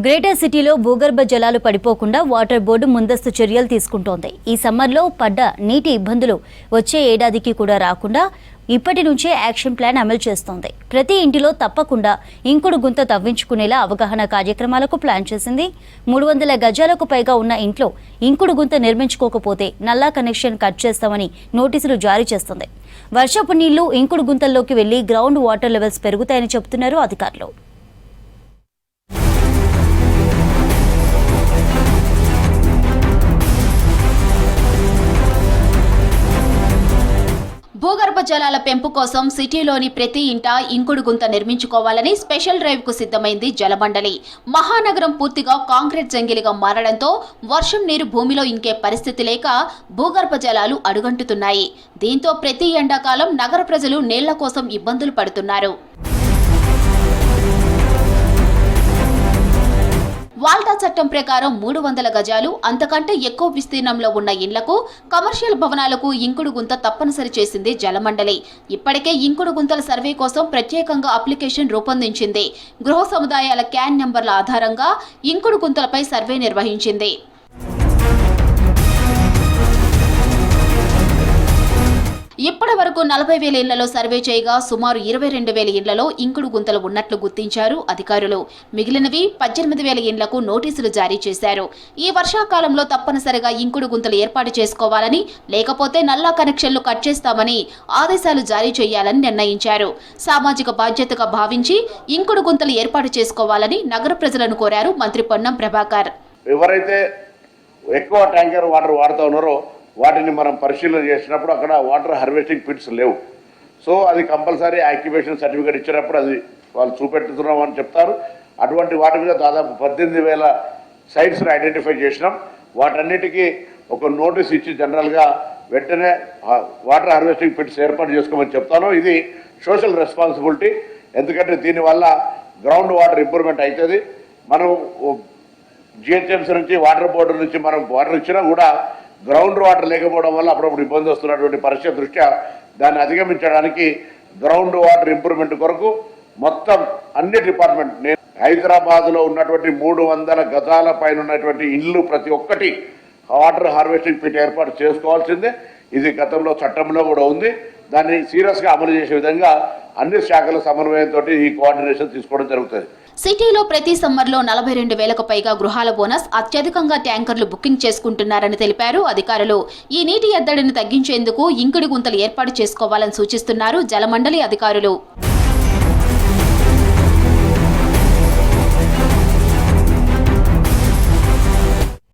Greater సిటీలో భూగర్భ జలాలు పడిపోకుండా వాటర్ బోర్డు ముందస్తు చర్యలు తీసుకుంటోంది. ఈ సమ్మర్లో పడ్డ నీటి ఇబ్బందులు వచ్చే ఏడాదికి కూడా రాకుండా ఇప్పటి నుంచే యాక్షన్ ప్లాన్ అమలు చేస్తోంది. ప్రతి ఇంటిలో తప్పకుండా ఇంకుడు గుంత తవ్వించుకునేలా అవగాహన కార్యక్రమాలకు ప్లాన్ చేసింది. 300 గజాలకు పైగా ఉన్న ఇంట్లో ఇంకుడు గుంత నిర్మించుకోకపోతే నల్లా కనెక్షన్ కట్ చేస్తామని నోటీసులు జారీ చేస్తుంది. వర్షపు నీళ్లు ఇంకుడు గుంతల్లోకి వెళ్లి గ్రౌండ్ వాటర్ లెవెల్స్ పెరుగుతాయని చెబుతున్నారు అధికారులు. భూగర్భ జలాల పెంపు కోసం సిటీలోని ప్రతి ఇంట ఇంకుడు గుంత నిర్మించుకోవాలని స్పెషల్ డ్రైవ్ కు సిద్ధమైంది జలమండలి. మహానగరం పూర్తిగా కాంక్రీట్ జంగిలిగా మారడంతో వర్షం నీరు భూమిలో ఇంకే పరిస్థితి లేక భూగర్భ జలాలు అడుగంటుతున్నాయి. దీంతో ప్రతి ఎండాకాలం నగర ప్రజలు నీళ్ల కోసం ఇబ్బందులు పడుతున్నారు. వాల్టా చట్టం ప్రకారం 300 గజాలు అంతకంటే ఎక్కువ విస్తీర్ణంలో ఉన్న ఇళ్లకు, కమర్షియల్ భవనాలకు ఇంకుడు గుంత తప్పనిసరి చేసింది జలమండలి. ఇప్పటికే ఇంకుడు గుంతల సర్వే కోసం ప్రత్యేకంగా అప్లికేషన్ రూపొందించింది. గృహ సముదాయాల క్యాన్ నెంబర్ల ఆధారంగా ఇంకుడు గుంతలపై సర్వే నిర్వహించింది. ఇప్పటి వరకు 40,000 ఇళ్లలో సర్వే చేయగా సుమారు 22,000 ఇళ్లలో ఇంకుడు గుంతలు ఉన్నట్లు గుర్తించారు అధికారులు. మిగిలినవి 18,000 ఇళ్లకు నోటీసులు జారీ చేశారు. ఈ వర్షాకాలంలో తప్పనిసరిగా ఇంకుడు గుంతలు ఏర్పాటు చేసుకోవాలని, లేకపోతే నల్లా కనెక్షన్లు కట్ చేస్తామని ఆదేశాలు జారీ చేయాలని నిర్ణయించారు. సామాజిక బాధ్యతగా భావించి ఇంకుడు గుంతలు ఏర్పాటు చేసుకోవాలని నగర ప్రజలను కోరారు మంత్రి పొన్నం ప్రభాకర్. ఎవరైతే ఎక్కువ ట్యాంకర్ వాటర్ వాడుతూ ఉన్నారో వాటిని మనం పరిశీలన చేసినప్పుడు అక్కడ వాటర్ హార్వెస్టింగ్ పిట్స్ లేవు. సో అది కంపల్సరీ యాక్టివేషన్ సర్టిఫికేట్ ఇచ్చినప్పుడు అది వాళ్ళు చూపెట్టుతున్నాం అని చెప్తారు. అటువంటి వాటి మీద దాదాపు 18,000 సైట్స్ని ఐడెంటిఫై చేసినాం. వాటన్నిటికీ ఒక నోటీస్ ఇచ్చి జనరల్గా వెంటనే వాటర్ హార్వెస్టింగ్ పిట్స్ ఏర్పాటు చేసుకోమని చెప్తాను. ఇది సోషల్ రెస్పాన్సిబిలిటీ. ఎందుకంటే దీనివల్ల గ్రౌండ్ వాటర్ ఇంప్రూవ్మెంట్ అవుతుంది. మనం జిహెచ్ఎంసీ నుంచి వాటర్ బోర్డు నుంచి మనం వాటర్ ఇచ్చినా కూడా గ్రౌండ్ వాటర్ లేకపోవడం వల్ల అప్పుడప్పుడు ఇబ్బంది వస్తున్నటువంటి పరిస్థితి దృష్ట్యా దాన్ని అధిగమించడానికి గ్రౌండ్ వాటర్ ఇంప్రూవ్మెంట్ కొరకు మొత్తం అన్ని డిపార్ట్మెంట్, నేను హైదరాబాద్లో ఉన్నటువంటి 300 గజాల పైన ఉన్నటువంటి ఇళ్ళు ప్రతి ఒక్కటి వాటర్ హార్వెస్టింగ్ పిట్ ఏర్పాటు చేసుకోవాల్సిందే. ఇది గతంలో చట్టంలో కూడా ఉంది. దాన్ని సీరియస్గా అమలు చేసే విధంగా అన్ని శాఖల సమన్వయంతో ఈ కోఆర్డినేషన్ తీసుకోవడం జరుగుతుంది. సిటీలో ప్రతి సమ్మర్లో 42,000కు పైగా గృహాల బోనస్ అత్యధికంగా ట్యాంకర్లు బుకింగ్ చేసుకుంటున్నారని తెలిపారు అధికారులు. ఈ నీటి ఎద్దడిని తగ్గించేందుకు ఇంకుడు గుంతలు ఏర్పాటు చేసుకోవాలని సూచిస్తున్నారు జలమండలి అధికారులు.